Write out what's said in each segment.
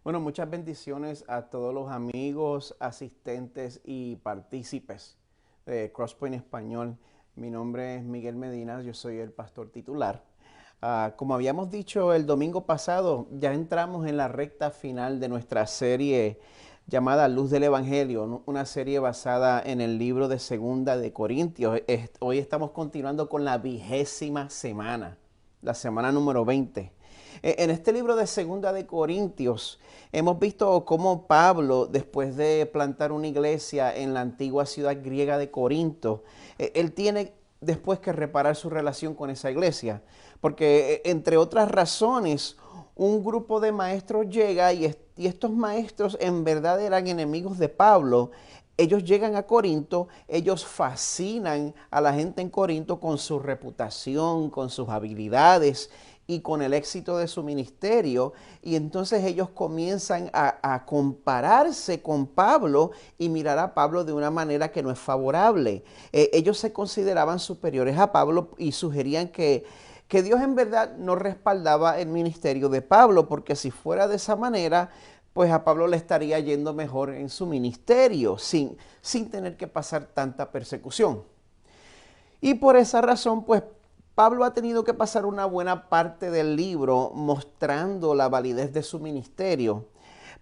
Bueno, muchas bendiciones a todos los amigos, asistentes y partícipes de Crosspoint Español. Mi nombre es Miguel Medina, yo soy el pastor titular. Como habíamos dicho el domingo pasado, ya entramos en la recta final de nuestra serie llamada Luz del Evangelio, una serie basada en el libro de Segunda de Corintios. Hoy estamos continuando con la 20ª semana, la semana número 20. En este libro de Segunda de Corintios hemos visto cómo Pablo, después de plantar una iglesia en la antigua ciudad griega de Corinto, él tiene después que reparar su relación con esa iglesia, porque entre otras razones, un grupo de maestros llega y estos maestros en verdad eran enemigos de Pablo. Ellos llegan a Corinto, ellos fascinan a la gente en Corinto con su reputación, con sus habilidades y con el éxito de su ministerio. Y entonces ellos comienzan a compararse con Pablo y mirar a Pablo de una manera que no es favorable. Ellos se consideraban superiores a Pablo y sugerían que Dios en verdad no respaldaba el ministerio de Pablo, porque si fuera de esa manera, pues a Pablo le estaría yendo mejor en su ministerio, sin tener que pasar tanta persecución. Y por esa razón, pues Pablo ha tenido que pasar una buena parte del libro mostrando la validez de su ministerio.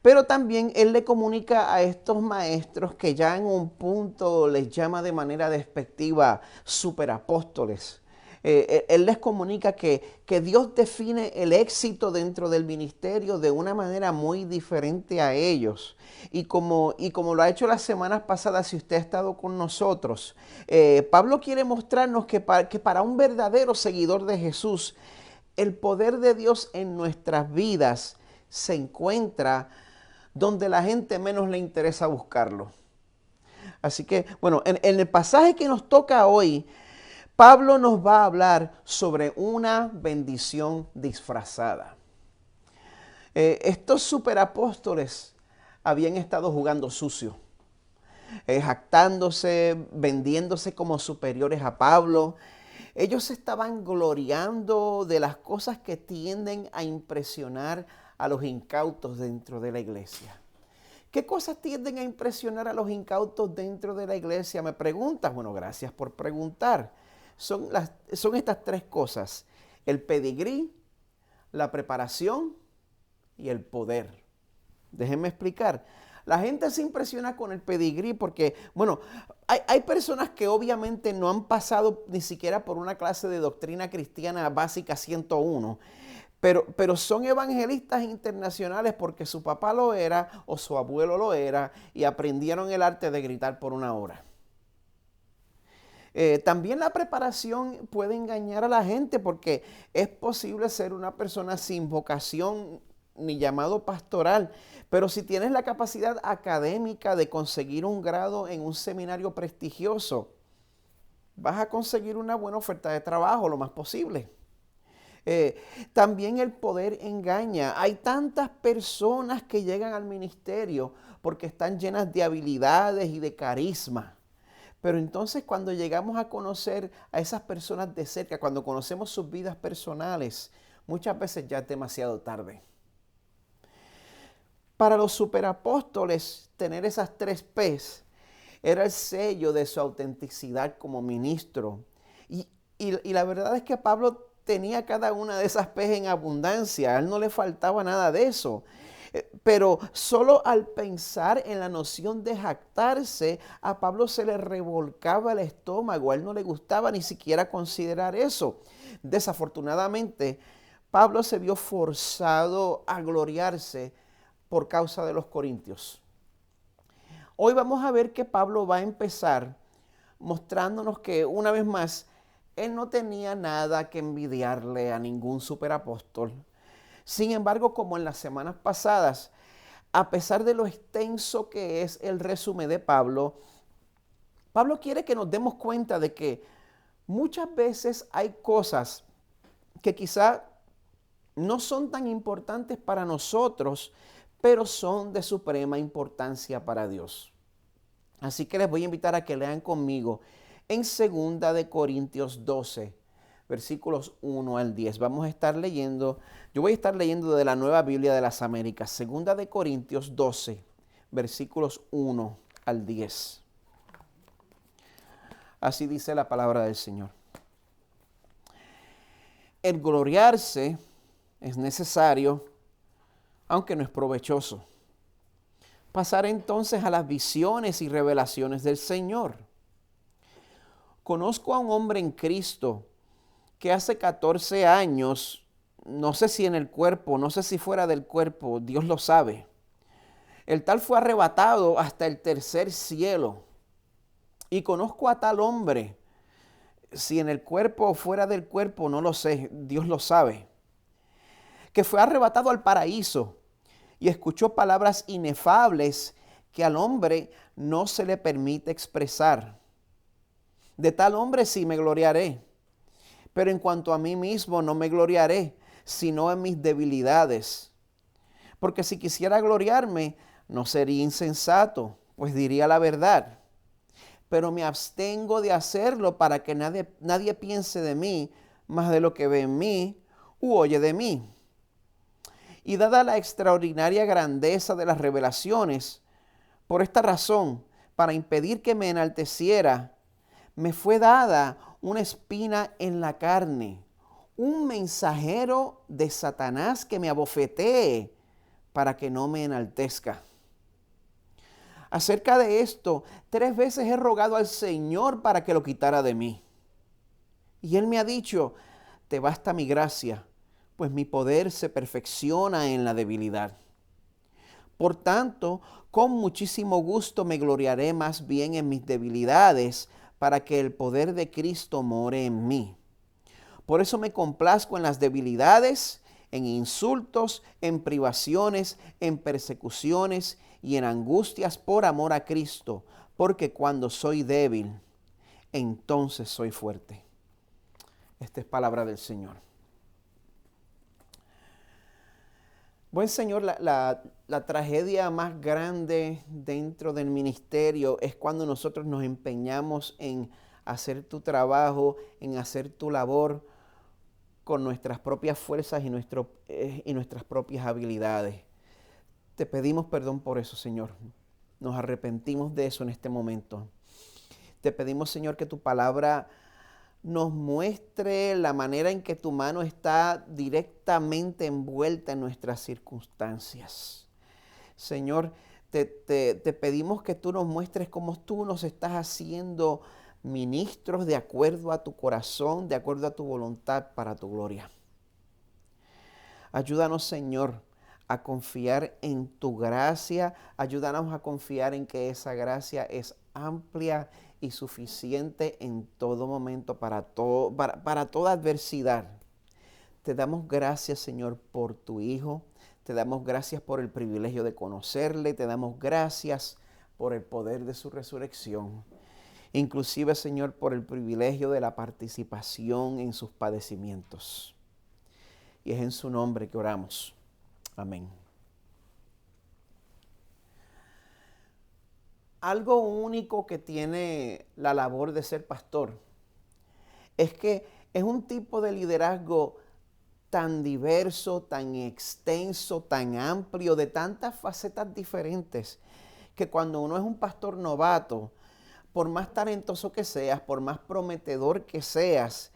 Pero también él le comunica a estos maestros que ya en un punto les llama de manera despectiva superapóstoles. Él les comunica que Dios define el éxito dentro del ministerio de una manera muy diferente a ellos. Y como lo ha hecho las semanas pasadas, si usted ha estado con nosotros, Pablo quiere mostrarnos que para un verdadero seguidor de Jesús, el poder de Dios en nuestras vidas se encuentra donde la gente menos le interesa buscarlo. Así que, bueno, en el pasaje que nos toca hoy, Pablo nos va a hablar sobre una bendición disfrazada. Estos superapóstoles habían estado jugando sucio, jactándose, vendiéndose como superiores a Pablo. Ellos estaban gloriando de las cosas que tienden a impresionar a los incautos dentro de la iglesia. ¿Qué cosas tienden a impresionar a los incautos dentro de la iglesia? Me preguntas. Bueno, gracias por preguntar. Son estas tres cosas: el pedigrí, la preparación y el poder. Déjenme explicar. La gente se impresiona con el pedigrí porque, bueno, hay personas que obviamente no han pasado ni siquiera por una clase de doctrina cristiana básica 101, pero son evangelistas internacionales porque su papá lo era o su abuelo lo era y aprendieron el arte de gritar por una hora. También la preparación puede engañar a la gente porque es posible ser una persona sin vocación ni llamado pastoral, pero si tienes la capacidad académica de conseguir un grado en un seminario prestigioso, vas a conseguir una buena oferta de trabajo lo más posible. Eh, También el poder engaña. Hay tantas personas que llegan al ministerio porque están llenas de habilidades y de carisma. Pero entonces cuando llegamos a conocer a esas personas de cerca, cuando conocemos sus vidas personales, muchas veces ya es demasiado tarde. Para los superapóstoles, tener esas tres P's era el sello de su autenticidad como ministro. Y la verdad es que Pablo tenía cada una de esas P's en abundancia, a él no le faltaba nada de eso. Pero solo al pensar en la noción de jactarse, a Pablo se le revolcaba el estómago, a él no le gustaba ni siquiera considerar eso. Desafortunadamente, Pablo se vio forzado a gloriarse por causa de los corintios. Hoy vamos a ver que Pablo va a empezar mostrándonos que, una vez más, él no tenía nada que envidiarle a ningún superapóstol. Sin embargo, como en las semanas pasadas, a pesar de lo extenso que es el resumen de Pablo, Pablo quiere que nos demos cuenta de que muchas veces hay cosas que quizá no son tan importantes para nosotros, pero son de suprema importancia para Dios. Así que les voy a invitar a que lean conmigo en 2 de Corintios 12, versículos 1 al 10. Vamos a estar leyendo, yo voy a estar leyendo de la Nueva Biblia de las Américas, segunda de Corintios 12, versículos 1 al 10. Así dice la palabra del Señor. El gloriarse es necesario, aunque no es provechoso. Pasar entonces a las visiones y revelaciones del Señor. Conozco a un hombre en Cristo que hace 14 años, no sé si en el cuerpo, no sé si fuera del cuerpo, Dios lo sabe. El tal fue arrebatado hasta el tercer cielo. Y conozco a tal hombre, si en el cuerpo o fuera del cuerpo, no lo sé, Dios lo sabe, que fue arrebatado al paraíso y escuchó palabras inefables que al hombre no se le permite expresar. De tal hombre sí me gloriaré, pero en cuanto a mí mismo no me gloriaré, sino en mis debilidades. Porque si quisiera gloriarme, no sería insensato, pues diría la verdad. Pero me abstengo de hacerlo para que nadie piense de mí más de lo que ve en mí u oye de mí. Y dada la extraordinaria grandeza de las revelaciones, por esta razón, para impedir que me enalteciera, me fue dada una espina en la carne, un mensajero de Satanás que me abofetee para que no me enaltezca. Acerca de esto, 3 veces he rogado al Señor para que lo quitara de mí. Y Él me ha dicho, te basta mi gracia, pues mi poder se perfecciona en la debilidad. Por tanto, con muchísimo gusto me gloriaré más bien en mis debilidades, para que el poder de Cristo more en mí. Por eso me complazco en las debilidades, en insultos, en privaciones, en persecuciones y en angustias por amor a Cristo, porque cuando soy débil, entonces soy fuerte. Esta es palabra del Señor. Buen Señor, la tragedia más grande dentro del ministerio es cuando nosotros nos empeñamos en hacer tu trabajo, en hacer tu labor con nuestras propias fuerzas y nuestras propias habilidades. Te pedimos perdón por eso, Señor. Nos arrepentimos de eso en este momento. Te pedimos, Señor, que tu palabra nos muestre la manera en que tu mano está directamente envuelta en nuestras circunstancias. Señor, te pedimos que tú nos muestres cómo tú nos estás haciendo ministros de acuerdo a tu corazón, de acuerdo a tu voluntad para tu gloria. Ayúdanos, Señor, a confiar en tu gracia. Ayúdanos a confiar en que esa gracia es amplia y suficiente en todo momento para toda adversidad. Te damos gracias, Señor, por tu Hijo. Te damos gracias por el privilegio de conocerle. Te damos gracias por el poder de su resurrección. Inclusive, Señor, por el privilegio de la participación en sus padecimientos. Y es en su nombre que oramos. Amén. Algo único que tiene la labor de ser pastor es que es un tipo de liderazgo tan diverso, tan extenso, tan amplio, de tantas facetas diferentes, que cuando uno es un pastor novato, por más talentoso que seas, por más prometedor que seas,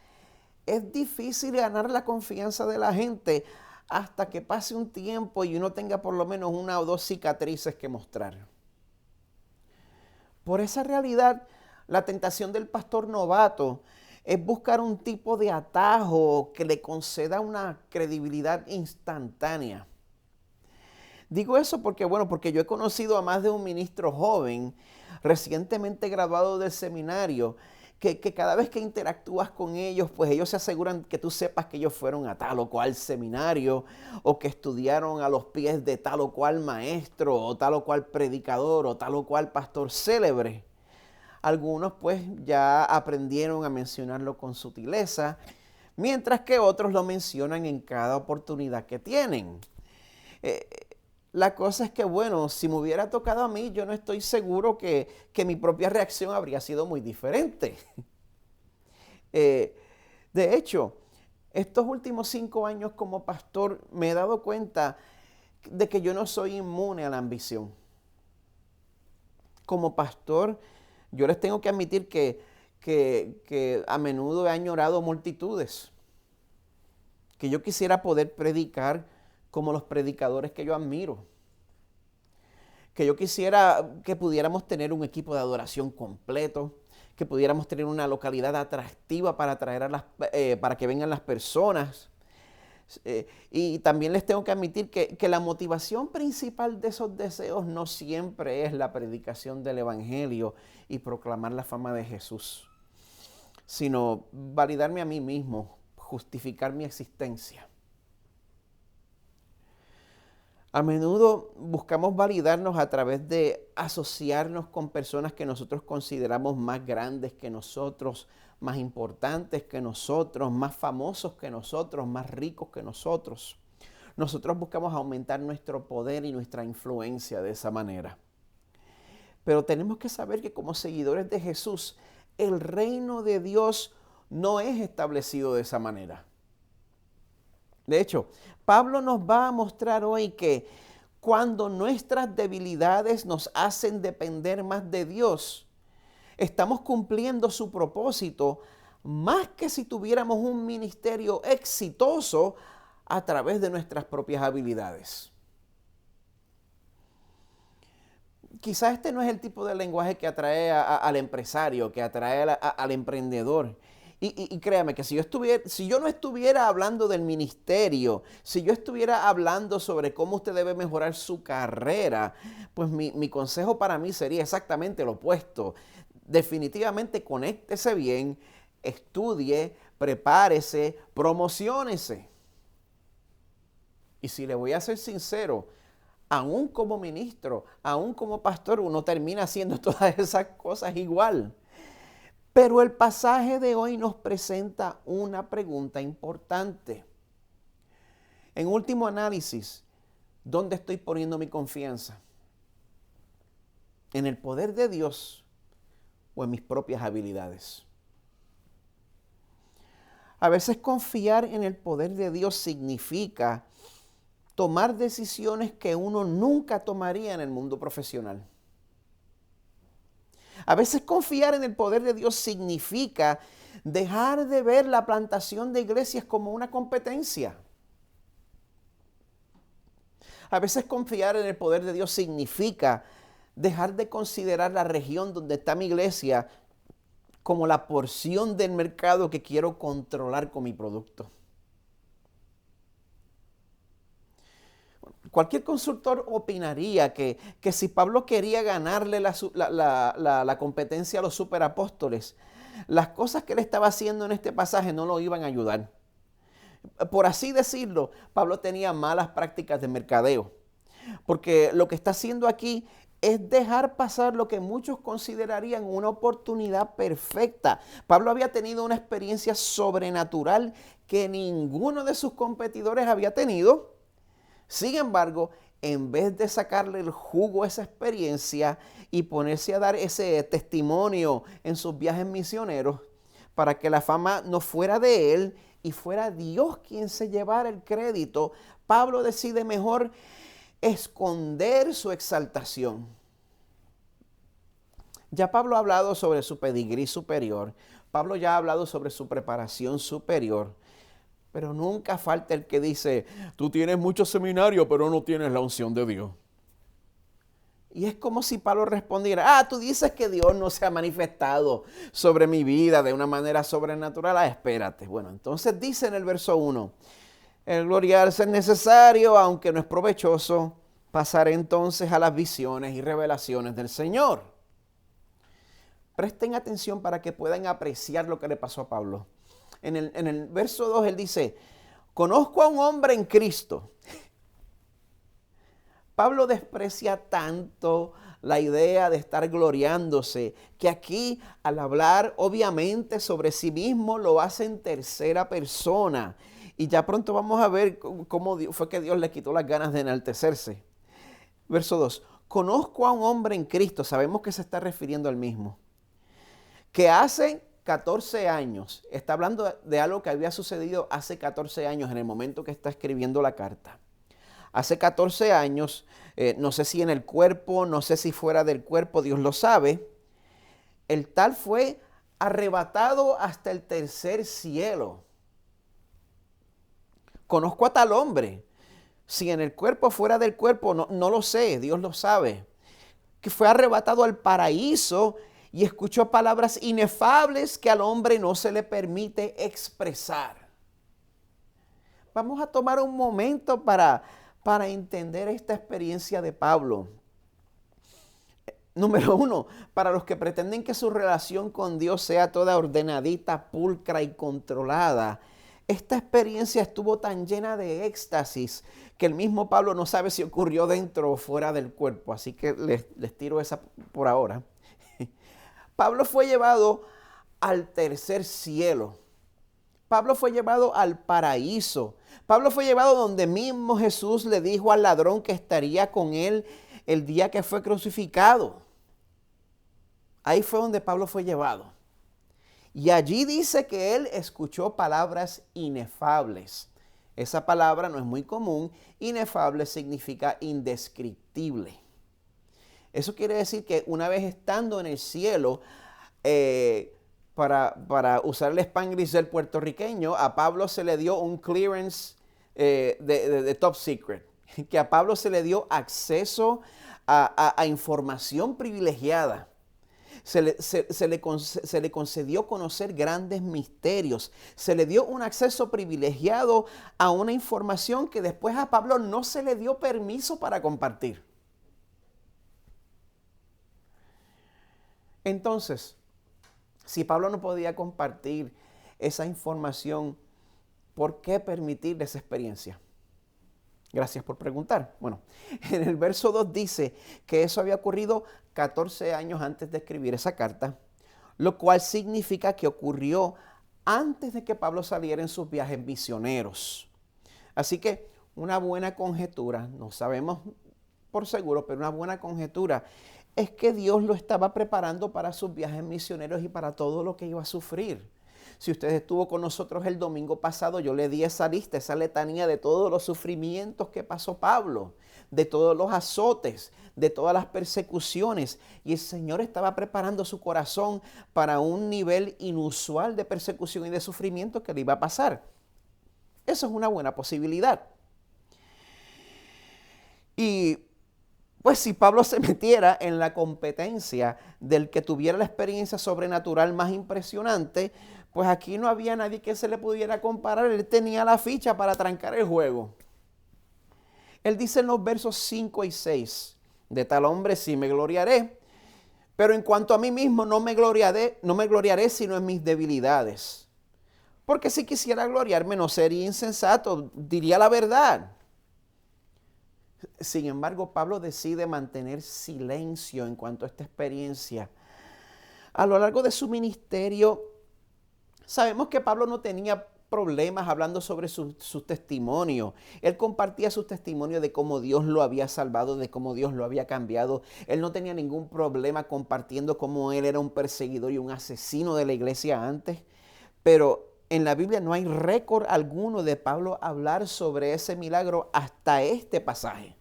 es difícil ganar la confianza de la gente hasta que pase un tiempo y uno tenga por lo menos 1 o 2 cicatrices que mostrar. Por esa realidad, la tentación del pastor novato es buscar un tipo de atajo que le conceda una credibilidad instantánea. Digo eso porque yo he conocido a más de un ministro joven, recientemente graduado del seminario, que cada vez que interactúas con ellos, pues ellos se aseguran que tú sepas que ellos fueron a tal o cual seminario, o que estudiaron a los pies de tal o cual maestro, o tal o cual predicador, o tal o cual pastor célebre. Algunos pues ya aprendieron a mencionarlo con sutileza, mientras que otros lo mencionan en cada oportunidad que tienen. La cosa es que, bueno, si me hubiera tocado a mí, yo no estoy seguro que mi propia reacción habría sido muy diferente. De hecho, estos últimos 5 años como pastor me he dado cuenta de que yo no soy inmune a la ambición. Como pastor, yo les tengo que admitir que a menudo he añorado multitudes, que yo quisiera poder predicar como los predicadores que yo admiro, que yo quisiera que pudiéramos tener un equipo de adoración completo, que pudiéramos tener una localidad atractiva para atraer para que vengan las personas. Y también les tengo que admitir que la motivación principal de esos deseos no siempre es la predicación del Evangelio y proclamar la fama de Jesús, sino validarme a mí mismo, justificar mi existencia. A menudo buscamos validarnos a través de asociarnos con personas que nosotros consideramos más grandes que nosotros, más importantes que nosotros, más famosos que nosotros, más ricos que nosotros. Nosotros buscamos aumentar nuestro poder y nuestra influencia de esa manera. Pero tenemos que saber que como seguidores de Jesús, el reino de Dios no es establecido de esa manera. De hecho, Pablo nos va a mostrar hoy que cuando nuestras debilidades nos hacen depender más de Dios, estamos cumpliendo su propósito más que si tuviéramos un ministerio exitoso a través de nuestras propias habilidades. Quizás este no es el tipo de lenguaje que atrae al empresario, que atrae al emprendedor. Y créame que si yo no estuviera hablando del ministerio, si yo estuviera hablando sobre cómo usted debe mejorar su carrera, pues mi consejo para mí sería exactamente lo opuesto. Definitivamente conéctese bien, estudie, prepárese, promociónese. Y si le voy a ser sincero, aún como ministro, aún como pastor, uno termina haciendo todas esas cosas igual. Pero el pasaje de hoy nos presenta una pregunta importante. En último análisis, ¿dónde estoy poniendo mi confianza? ¿En el poder de Dios o en mis propias habilidades? A veces confiar en el poder de Dios significa tomar decisiones que uno nunca tomaría en el mundo profesional. A veces confiar en el poder de Dios significa dejar de ver la plantación de iglesias como una competencia. A veces confiar en el poder de Dios significa dejar de considerar la región donde está mi iglesia como la porción del mercado que quiero controlar con mi producto. Cualquier consultor opinaría que si Pablo quería ganarle la competencia a los superapóstoles, las cosas que él estaba haciendo en este pasaje no lo iban a ayudar. Por así decirlo, Pablo tenía malas prácticas de mercadeo, porque lo que está haciendo aquí es dejar pasar lo que muchos considerarían una oportunidad perfecta. Pablo había tenido una experiencia sobrenatural que ninguno de sus competidores había tenido. Sin embargo, en vez de sacarle el jugo a esa experiencia y ponerse a dar ese testimonio en sus viajes misioneros, para que la fama no fuera de él y fuera Dios quien se llevara el crédito, Pablo decide mejor esconder su exaltación. Ya Pablo ha hablado sobre su pedigrí superior, Pablo ya ha hablado sobre su preparación superior, pero nunca falta el que dice, tú tienes mucho seminario, pero no tienes la unción de Dios. Y es como si Pablo respondiera, tú dices que Dios no se ha manifestado sobre mi vida de una manera sobrenatural. Espérate. Bueno, entonces dice en el verso 1, el gloriarse es necesario, aunque no es provechoso, pasaré entonces a las visiones y revelaciones del Señor. Presten atención para que puedan apreciar lo que le pasó a Pablo. En el verso 2 él dice, conozco a un hombre en Cristo. Pablo desprecia tanto la idea de estar gloriándose, que aquí al hablar obviamente sobre sí mismo lo hace en tercera persona. Y ya pronto vamos a ver cómo fue que Dios le quitó las ganas de enaltecerse. Verso 2, conozco a un hombre en Cristo, sabemos que se está refiriendo al mismo, que hace 14 años, está hablando de algo que había sucedido hace 14 años en el momento que está escribiendo la carta. Hace 14 años, no sé si en el cuerpo, no sé si fuera del cuerpo, Dios lo sabe, el tal fue arrebatado hasta el tercer cielo. Conozco a tal hombre, si en el cuerpo o fuera del cuerpo, no lo sé, Dios lo sabe, que fue arrebatado al paraíso y escuchó palabras inefables que al hombre no se le permite expresar. Vamos a tomar un momento para entender esta experiencia de Pablo. Número uno, para los que pretenden que su relación con Dios sea toda ordenadita, pulcra y controlada, esta experiencia estuvo tan llena de éxtasis que el mismo Pablo no sabe si ocurrió dentro o fuera del cuerpo. Así que les tiro esa por ahora. Pablo fue llevado al tercer cielo. Pablo fue llevado al paraíso. Pablo fue llevado donde mismo Jesús le dijo al ladrón que estaría con él el día que fue crucificado. Ahí fue donde Pablo fue llevado. Y allí dice que él escuchó palabras inefables. Esa palabra no es muy común. Inefable significa indescriptible. Eso quiere decir que una vez estando en el cielo, para usar el spanglish del puertorriqueño, a Pablo se le dio un clearance de top secret. Que a Pablo se le dio acceso a información privilegiada. Se le concedió conocer grandes misterios. Se le dio un acceso privilegiado a una información que después a Pablo no se le dio permiso para compartir. Entonces, si Pablo no podía compartir esa información, ¿por qué permitirle esa experiencia? Gracias por preguntar. Bueno, en el verso 2 dice que eso había ocurrido 14 años antes de escribir esa carta, lo cual significa que ocurrió antes de que Pablo saliera en sus viajes misioneros. Así que una buena conjetura, no sabemos por seguro, pero una buena conjetura es que Dios lo estaba preparando para sus viajes misioneros y para todo lo que iba a sufrir. Si usted estuvo con nosotros el domingo pasado, yo le di esa lista, esa letanía de todos los sufrimientos que pasó Pablo, de todos los azotes, de todas las persecuciones. Y el Señor estaba preparando su corazón para un nivel inusual de persecución y de sufrimiento que le iba a pasar. Eso es una buena posibilidad. Y pues si Pablo se metiera en la competencia del que tuviera la experiencia sobrenatural más impresionante, pues aquí no había nadie que se le pudiera comparar. Él tenía la ficha para trancar el juego. Él dice en los versos 5 y 6, de tal hombre sí me gloriaré, pero en cuanto a mí mismo no me gloriaré sino en mis debilidades. Porque si quisiera gloriarme no sería insensato, diría la verdad. Sin embargo, Pablo decide mantener silencio en cuanto a esta experiencia. A lo largo de su ministerio, sabemos que Pablo no tenía problemas hablando sobre su testimonio. Él compartía su testimonio de cómo Dios lo había salvado, de cómo Dios lo había cambiado. Él no tenía ningún problema compartiendo cómo él era un perseguidor y un asesino de la iglesia antes. Pero en la Biblia no hay récord alguno de Pablo hablar sobre ese milagro hasta este pasaje.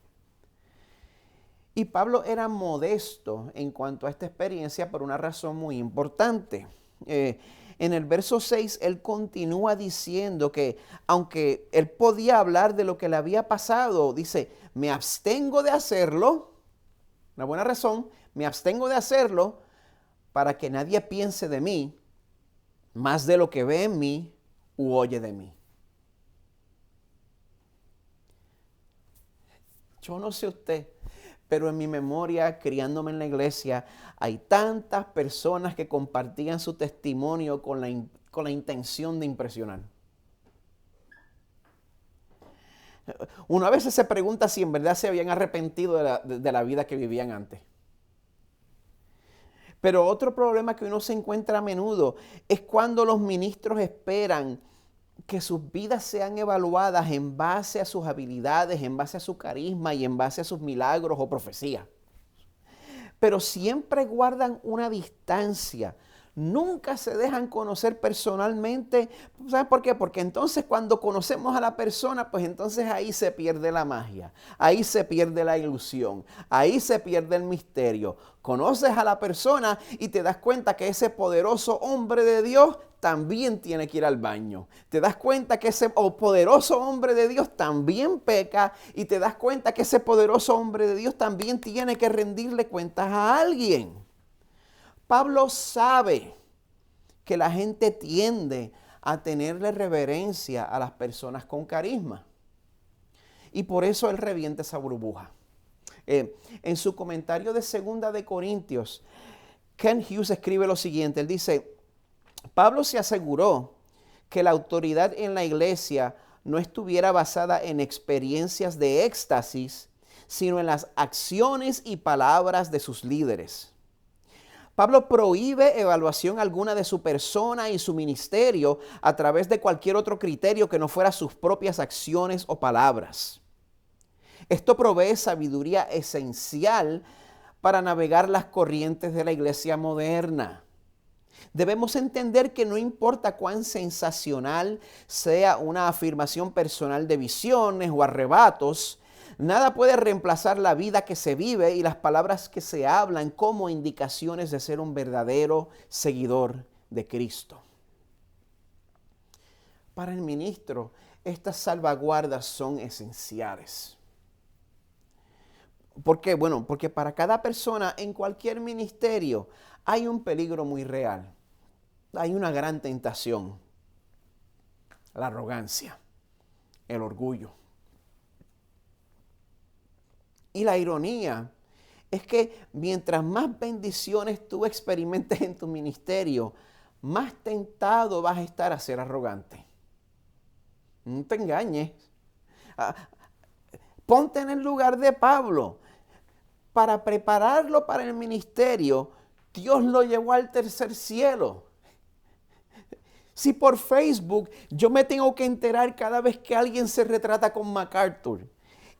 Y Pablo era modesto en cuanto a esta experiencia por una razón muy importante. En el verso 6, él continúa diciendo que aunque él podía hablar de lo que le había pasado, dice, me abstengo de hacerlo, una buena razón, me abstengo de hacerlo para que nadie piense de mí más de lo que ve en mí u oye de mí. Yo no sé usted, pero en mi memoria, criándome en la iglesia, hay tantas personas que compartían su testimonio con la intención de impresionar. Uno a veces se pregunta si en verdad se habían arrepentido de la vida que vivían antes. Pero otro problema que uno se encuentra a menudo es cuando los ministros esperan que sus vidas sean evaluadas en base a sus habilidades, en base a su carisma y en base a sus milagros o profecías. Pero siempre guardan una distancia nunca se dejan conocer personalmente. ¿Sabes por qué? Porque entonces cuando conocemos a la persona, pues entonces ahí se pierde la magia, ahí se pierde la ilusión, ahí se pierde el misterio. Conoces a la persona y te das cuenta que ese poderoso hombre de Dios también tiene que ir al baño. Te das cuenta que ese poderoso hombre de Dios también peca y te das cuenta que ese poderoso hombre de Dios también tiene que rendirle cuentas a alguien. Pablo sabe que la gente tiende a tenerle reverencia a las personas con carisma. Y por eso él revienta esa burbuja. En su comentario de 2 de Corintios, Ken Hughes escribe lo siguiente. Él dice, Pablo se aseguró que la autoridad en la iglesia no estuviera basada en experiencias de éxtasis, sino en las acciones y palabras de sus líderes. Pablo prohíbe evaluación alguna de su persona y su ministerio a través de cualquier otro criterio que no fuera sus propias acciones o palabras. Esto provee sabiduría esencial para navegar las corrientes de la iglesia moderna. Debemos entender que no importa cuán sensacional sea una afirmación personal de visiones o arrebatos, nada puede reemplazar la vida que se vive y las palabras que se hablan como indicaciones de ser un verdadero seguidor de Cristo. Para el ministro, estas salvaguardas son esenciales. ¿Por qué? Bueno, porque para cada persona en cualquier ministerio hay un peligro muy real. Hay una gran tentación. La arrogancia, el orgullo. Y la ironía es que mientras más bendiciones tú experimentes en tu ministerio, más tentado vas a estar a ser arrogante. No te engañes. Ponte en el lugar de Pablo. Para prepararlo para el ministerio, Dios lo llevó al tercer cielo. Si por Facebook yo me tengo que enterar cada vez que alguien se retrata con MacArthur,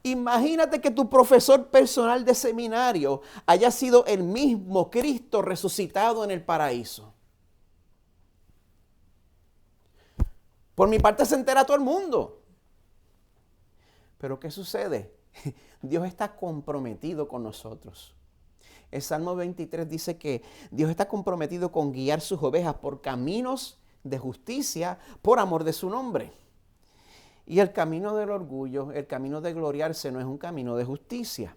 imagínate que tu profesor personal de seminario haya sido el mismo Cristo resucitado en el paraíso. Por mi parte se entera todo el mundo. Pero ¿qué sucede? Dios está comprometido con nosotros. El Salmo 23 dice que Dios está comprometido con guiar sus ovejas por caminos de justicia por amor de su nombre. Y el camino del orgullo, el camino de gloriarse no es un camino de justicia.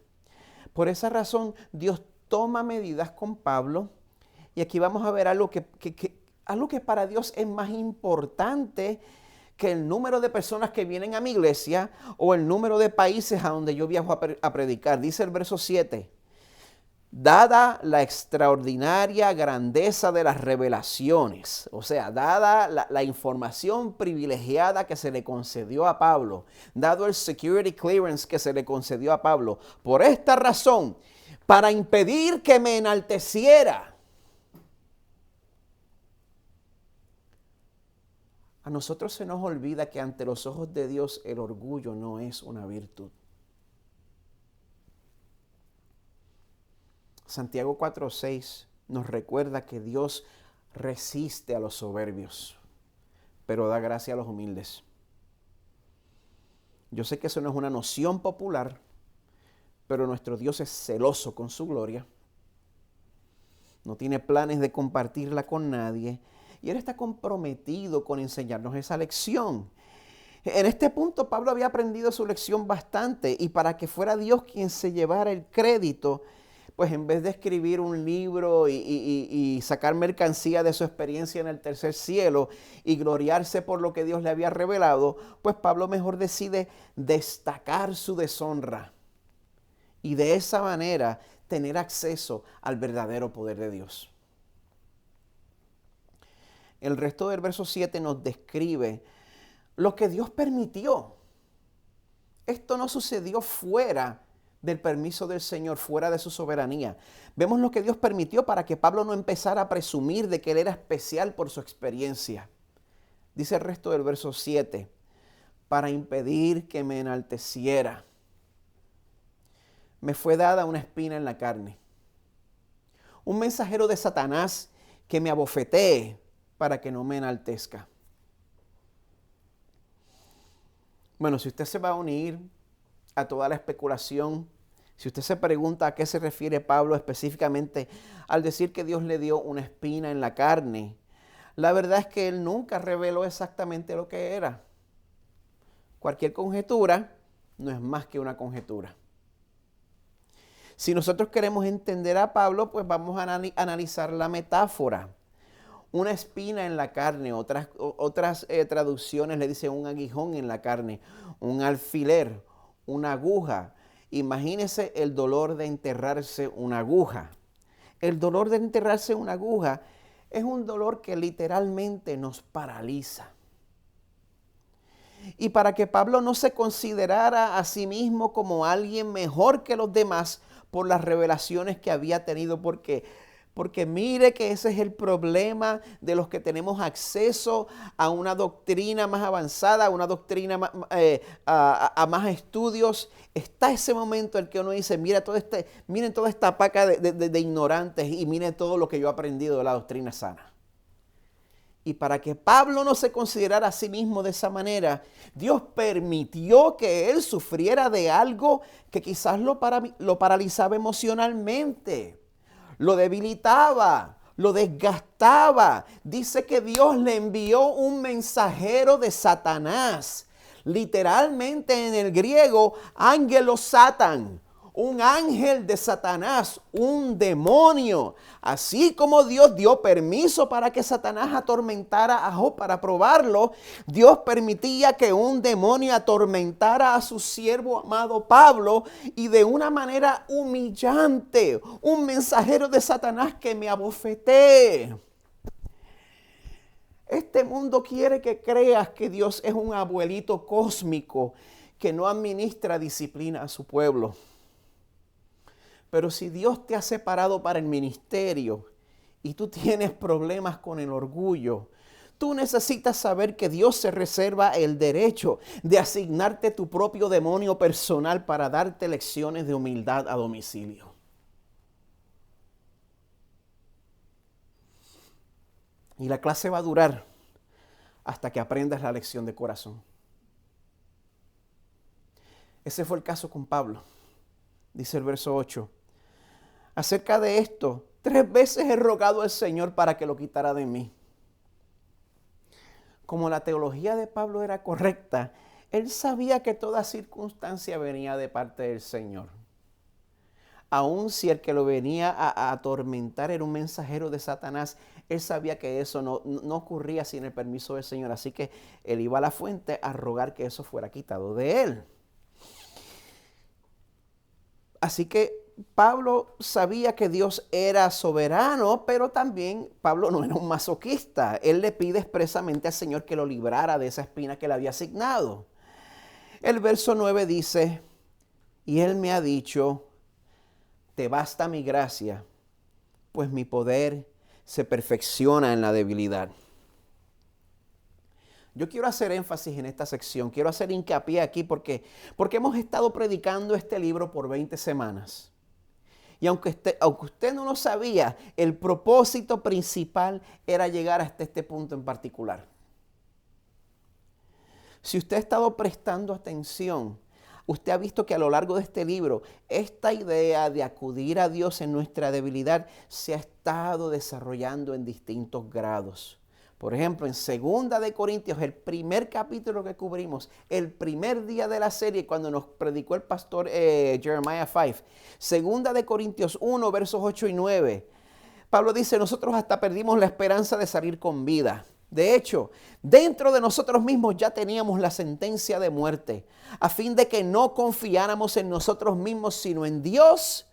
Por esa razón Dios toma medidas con Pablo y aquí vamos a ver algo que para Dios es más importante que el número de personas que vienen a mi iglesia o el número de países a donde yo viajo a predicar. Dice el verso 7, dada la extraordinaria grandeza de las revelaciones, o sea, dada la información privilegiada que se le concedió a Pablo, dado el security clearance que se le concedió a Pablo, por esta razón, para impedir que me enalteciera. A nosotros se nos olvida que ante los ojos de Dios el orgullo no es una virtud. Santiago 4:6 nos recuerda que Dios resiste a los soberbios, pero da gracia a los humildes. Yo sé que eso no es una noción popular, pero nuestro Dios es celoso con su gloria. No tiene planes de compartirla con nadie. Y Él está comprometido con enseñarnos esa lección. En este punto Pablo había aprendido su lección bastante y para que fuera Dios quien se llevara el crédito, pues en vez de escribir un libro y sacar mercancía de su experiencia en el tercer cielo y gloriarse por lo que Dios le había revelado, pues Pablo mejor decide destacar su deshonra y de esa manera tener acceso al verdadero poder de Dios. El resto del verso 7 nos describe lo que Dios permitió. Esto no sucedió fuera del permiso del Señor, fuera de su soberanía. Vemos lo que Dios permitió para que Pablo no empezara a presumir de que él era especial por su experiencia. Dice el resto del verso 7, para impedir que me enalteciera, me fue dada una espina en la carne. Un mensajero de Satanás que me abofetee para que no me enaltezca. Bueno, si usted se va a unir a toda la especulación, si usted se pregunta a qué se refiere Pablo específicamente al decir que Dios le dio una espina en la carne, la verdad es que él nunca reveló exactamente lo que era. Cualquier conjetura no es más que una conjetura. Si nosotros queremos entender a Pablo, pues vamos a analizar la metáfora. Una espina en la carne, otras traducciones le dicen un aguijón en la carne, un alfiler, una aguja. Imagínese el dolor de enterrarse una aguja. El dolor de enterrarse una aguja es un dolor que literalmente nos paraliza. Y para que Pablo no se considerara a sí mismo como alguien mejor que los demás por las revelaciones que había tenido, porque mire que ese es el problema de los que tenemos acceso a una doctrina más avanzada, a una doctrina a más estudios. Está ese momento en el que uno dice, miren toda esta paca de ignorantes y miren todo lo que yo he aprendido de la doctrina sana. Y para que Pablo no se considerara a sí mismo de esa manera, Dios permitió que él sufriera de algo que quizás lo paralizaba emocionalmente, lo debilitaba, lo desgastaba. Dice que Dios le envió un mensajero de Satanás. Literalmente en el griego, ángelos Satan. Un ángel de Satanás, un demonio. Así como Dios dio permiso para que Satanás atormentara a Job para probarlo, Dios permitía que un demonio atormentara a su siervo amado Pablo, y de una manera humillante, un mensajero de Satanás que me abofetee. Este mundo quiere que creas que Dios es un abuelito cósmico que no administra disciplina a su pueblo. Pero si Dios te ha separado para el ministerio y tú tienes problemas con el orgullo, tú necesitas saber que Dios se reserva el derecho de asignarte tu propio demonio personal para darte lecciones de humildad a domicilio. Y la clase va a durar hasta que aprendas la lección de corazón. Ese fue el caso con Pablo. Dice el verso 8. Acerca de esto, 3 veces he rogado al Señor para que lo quitara de mí. Como la teología de Pablo era correcta, él sabía que toda circunstancia venía de parte del Señor. Aun si el que lo venía a atormentar era un mensajero de Satanás, él sabía que eso no ocurría sin el permiso del Señor. Así que él iba a la fuente a rogar que eso fuera quitado de él. Así que Pablo sabía que Dios era soberano, pero también Pablo no era un masoquista. Él le pide expresamente al Señor que lo librara de esa espina que le había asignado. El verso 9 dice, y él me ha dicho, te basta mi gracia, pues mi poder se perfecciona en la debilidad. Yo quiero hacer énfasis en esta sección, quiero hacer hincapié aquí porque hemos estado predicando este libro por 20 semanas. Y aunque usted no lo sabía, el propósito principal era llegar hasta este punto en particular. Si usted ha estado prestando atención, usted ha visto que a lo largo de este libro, esta idea de acudir a Dios en nuestra debilidad se ha estado desarrollando en distintos grados. Por ejemplo, en 2 de Corintios, el primer capítulo que cubrimos, el primer día de la serie, cuando nos predicó el pastor Jeremiah 5, 2 de Corintios 1, versos 8 y 9, Pablo dice, nosotros hasta perdimos la esperanza de salir con vida. De hecho, dentro de nosotros mismos ya teníamos la sentencia de muerte, a fin de que no confiáramos en nosotros mismos, sino en Dios,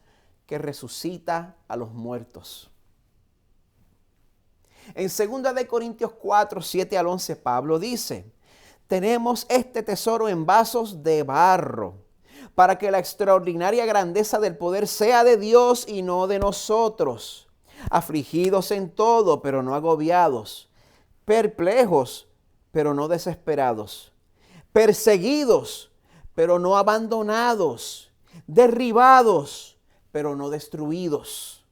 que resucita a los muertos. En 2 de Corintios 4, 7 al 11, Pablo dice, tenemos este tesoro en vasos de barro, para que la extraordinaria grandeza del poder sea de Dios y no de nosotros, afligidos en todo, pero no agobiados, perplejos, pero no desesperados, perseguidos, pero no abandonados, derribados, pero no destruidos,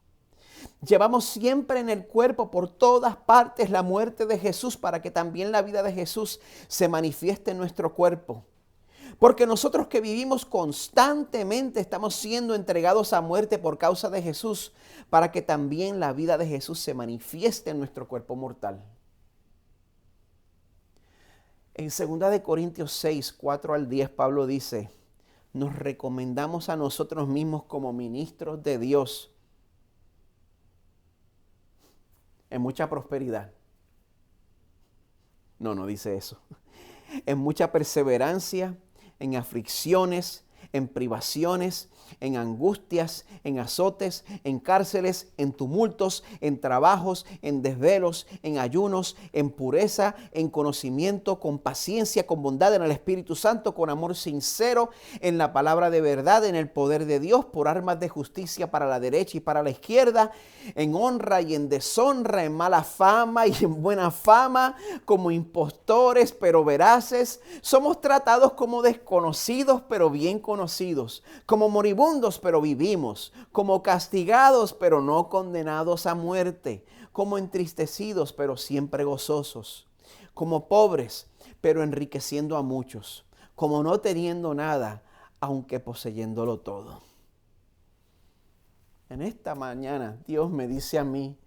Llevamos siempre en el cuerpo por todas partes la muerte de Jesús para que también la vida de Jesús se manifieste en nuestro cuerpo. Porque nosotros que vivimos constantemente estamos siendo entregados a muerte por causa de Jesús para que también la vida de Jesús se manifieste en nuestro cuerpo mortal. En 2 Corintios 6, 4 al 10, Pablo dice, nos recomendamos a nosotros mismos como ministros de Dios en mucha prosperidad. No dice eso. En mucha perseverancia, en aflicciones, en privaciones, en angustias, en azotes, en cárceles, en tumultos, en trabajos, en desvelos, en ayunos, en pureza, en conocimiento, con paciencia, con bondad en el Espíritu Santo, con amor sincero, en la palabra de verdad, en el poder de Dios, por armas de justicia para la derecha y para la izquierda, en honra y en deshonra, en mala fama y en buena fama, como impostores pero veraces. Somos tratados como desconocidos pero bien conocidos, como moribundos pero vivimos, como castigados pero no condenados a muerte, como entristecidos pero siempre gozosos, como pobres pero enriqueciendo a muchos, como no teniendo nada aunque poseyéndolo todo. En esta mañana Dios me dice a mí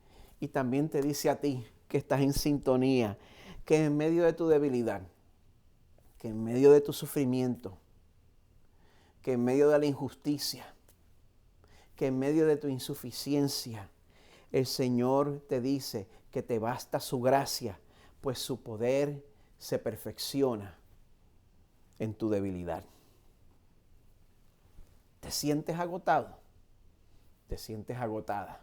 y también te dice a ti que estás en sintonía, que en medio de tu debilidad, que en medio de tu sufrimiento, que en medio de la injusticia, que en medio de tu insuficiencia, el Señor te dice que te basta su gracia, pues su poder se perfecciona en tu debilidad. ¿Te sientes agotado? ¿Te sientes agotada?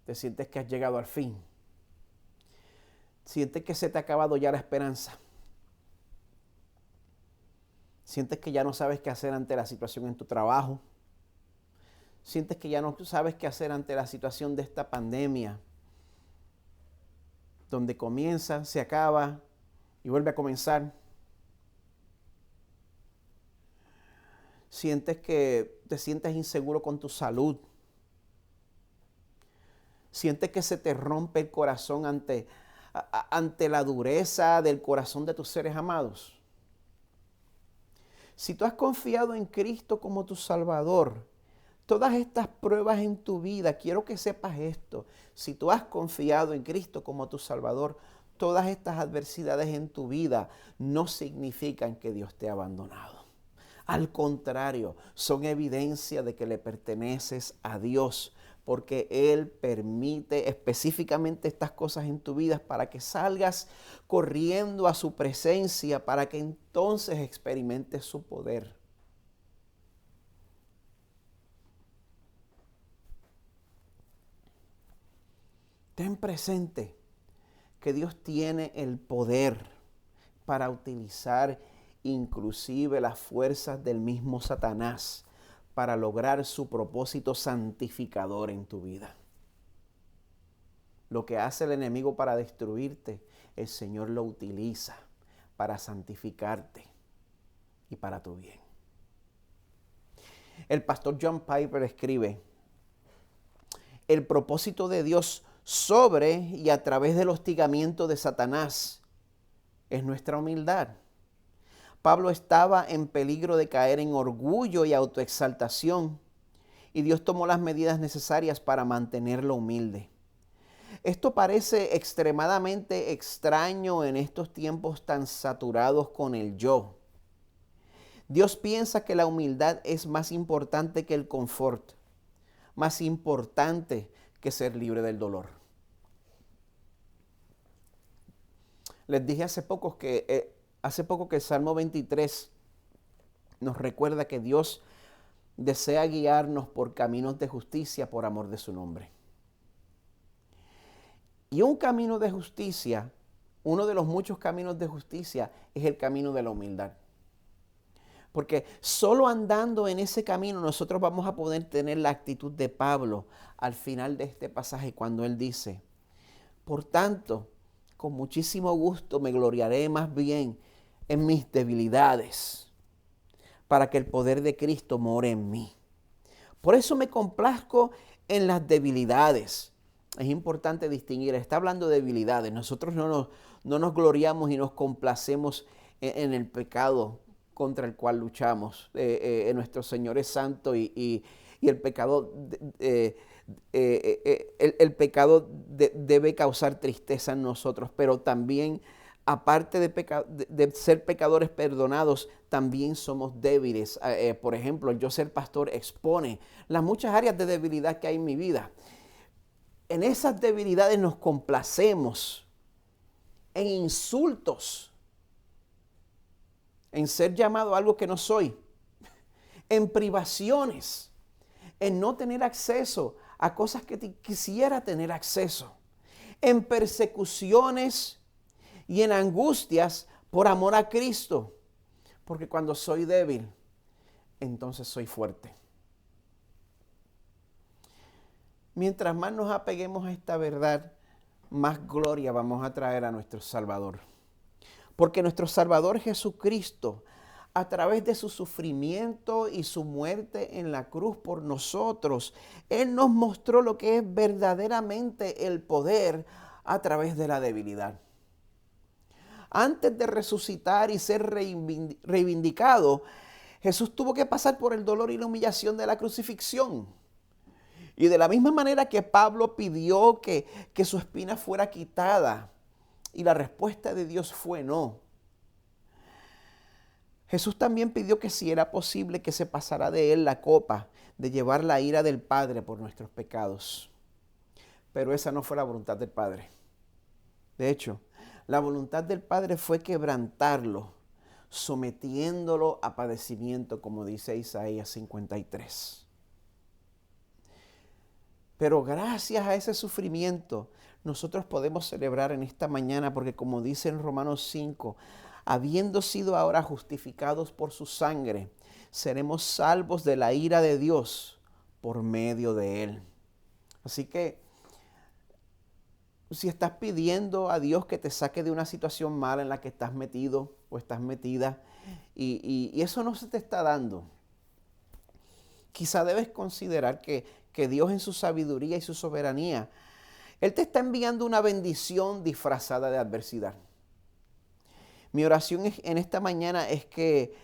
¿Te sientes que has llegado al fin? ¿Sientes que se te ha acabado ya la esperanza? ¿Sientes que ya no sabes qué hacer ante la situación en tu trabajo? ¿Sientes que ya no sabes qué hacer ante la situación de esta pandemia? Donde comienza, se acaba y vuelve a comenzar. Sientes que te sientes inseguro con tu salud. Sientes que se te rompe el corazón ante la dureza del corazón de tus seres amados. Si tú has confiado en Cristo como tu Salvador, todas estas pruebas en tu vida, quiero que sepas esto. Si tú has confiado en Cristo como tu Salvador, todas estas adversidades en tu vida no significan que Dios te ha abandonado. Al contrario, son evidencia de que le perteneces a Dios, porque Él permite específicamente estas cosas en tu vida para que salgas corriendo a su presencia, para que entonces experimentes su poder. Ten presente que Dios tiene el poder para utilizar inclusive las fuerzas del mismo Satanás para lograr su propósito santificador en tu vida. Lo que hace el enemigo para destruirte, el Señor lo utiliza para santificarte y para tu bien. El pastor John Piper escribe, el propósito de Dios sobre y a través del hostigamiento de Satanás es nuestra humildad. Pablo estaba en peligro de caer en orgullo y autoexaltación, y Dios tomó las medidas necesarias para mantenerlo humilde. Esto parece extremadamente extraño en estos tiempos tan saturados con el yo. Dios piensa que la humildad es más importante que el confort, más importante que ser libre del dolor. Les dije hace poco que el Salmo 23 nos recuerda que Dios desea guiarnos por caminos de justicia por amor de su nombre. Y un camino de justicia, uno de los muchos caminos de justicia, es el camino de la humildad. Porque solo andando en ese camino nosotros vamos a poder tener la actitud de Pablo al final de este pasaje cuando él dice, por tanto, con muchísimo gusto me gloriaré más bien en mis debilidades, para que el poder de Cristo more en mí. Por eso me complazco en las debilidades. Es importante distinguir, está hablando de debilidades. Nosotros no nos gloriamos y nos complacemos en el pecado contra el cual luchamos. Nuestro Señor es santo y el pecado, debe causar tristeza en nosotros, pero también, aparte de ser pecadores perdonados, también somos débiles. Por ejemplo, yo ser pastor expone las muchas áreas de debilidad que hay en mi vida. En esas debilidades nos complacemos, en insultos, en ser llamado algo que no soy, en privaciones, en no tener acceso a cosas que quisiera tener acceso, en persecuciones y en angustias por amor a Cristo. Porque cuando soy débil, entonces soy fuerte. Mientras más nos apeguemos a esta verdad, más gloria vamos a traer a nuestro Salvador. Porque nuestro Salvador Jesucristo, a través de su sufrimiento y su muerte en la cruz por nosotros, Él nos mostró lo que es verdaderamente el poder a través de la debilidad. Antes de resucitar y ser reivindicado, Jesús tuvo que pasar por el dolor y la humillación de la crucifixión. Y de la misma manera que Pablo pidió que su espina fuera quitada, y la respuesta de Dios fue no. Jesús también pidió que si era posible que se pasara de él la copa de llevar la ira del Padre por nuestros pecados. Pero esa no fue la voluntad del Padre. De hecho, la voluntad del Padre fue quebrantarlo, sometiéndolo a padecimiento, como dice Isaías 53. Pero gracias a ese sufrimiento, nosotros podemos celebrar en esta mañana, porque como dice en Romanos 5, habiendo sido ahora justificados por su sangre, seremos salvos de la ira de Dios por medio de él. Así que, si estás pidiendo a Dios que te saque de una situación mala en la que estás metido o estás metida, y eso no se te está dando, quizá debes considerar que Dios en su sabiduría y su soberanía, Él te está enviando una bendición disfrazada de adversidad. Mi oración en esta mañana es que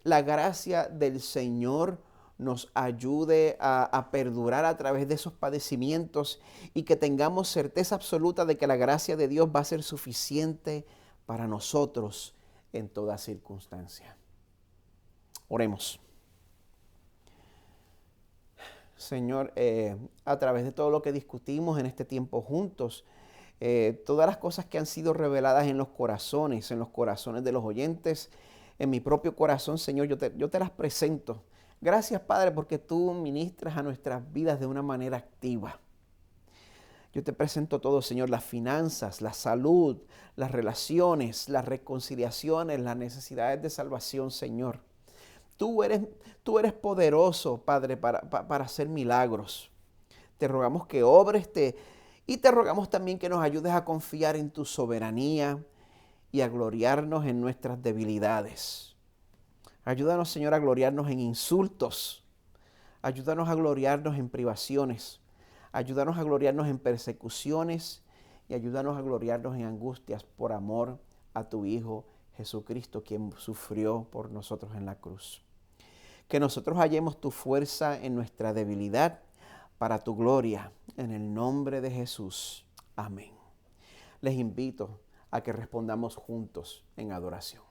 la gracia del Señor nos ayude a perdurar a través de esos padecimientos y que tengamos certeza absoluta de que la gracia de Dios va a ser suficiente para nosotros en toda circunstancia. Oremos. Señor, a través de todo lo que discutimos en este tiempo juntos, todas las cosas que han sido reveladas en los corazones de los oyentes, en mi propio corazón, Señor, yo te las presento. Gracias, Padre, porque tú ministras a nuestras vidas de una manera activa. Yo te presento todo, Señor, las finanzas, la salud, las relaciones, las reconciliaciones, las necesidades de salvación, Señor. Tú eres poderoso, Padre, para hacer milagros. Te rogamos que obres y te rogamos también que nos ayudes a confiar en tu soberanía y a gloriarnos en nuestras debilidades. Ayúdanos, Señor, a gloriarnos en insultos. Ayúdanos a gloriarnos en privaciones. Ayúdanos a gloriarnos en persecuciones y ayúdanos a gloriarnos en angustias por amor a tu Hijo Jesucristo, quien sufrió por nosotros en la cruz. Que nosotros hallemos tu fuerza en nuestra debilidad para tu gloria, en el nombre de Jesús. Amén. Les invito a que respondamos juntos en adoración.